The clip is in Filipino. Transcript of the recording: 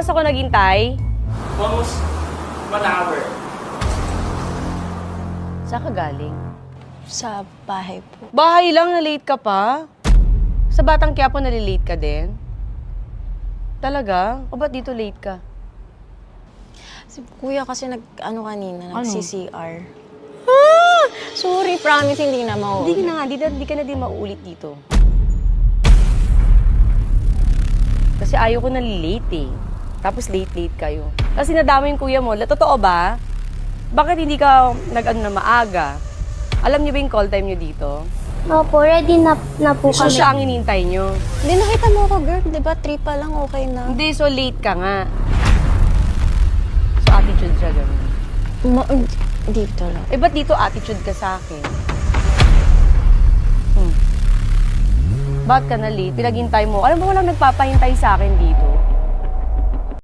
Tapos ako naghintay. Almost 1 hour. Saan ka galing? Sa bahay po. Bahay lang, na-late ka pa? Sa Batang Quiapo, nalilate ka din? Talaga? O ba't dito late ka? Si kuya kasi kanina, Ano? nag-CCR. Sorry, promise, hindi na mauulit. Hindi ka na din mauulit dito. Kasi ayaw ko nalilate eh. Tapos late kayo. Kasi nadama yung kuya mo. Totoo ba? Bakit hindi ka nag-ano na maaga? Alam niyo ba yung call time niyo dito? Opo, ready na po So kami. siya ang inintay niyo. Hindi, nakita mo ako, girl. Di ba, 3 pa lang, okay na. Hindi, so late ka nga. So attitude siya ganun. Dito lang. Eh, ba't dito attitude ka sa akin? Ba't ka na late? Pinaghintay mo. Alam mo, walang nagpapahintay sa akin dito.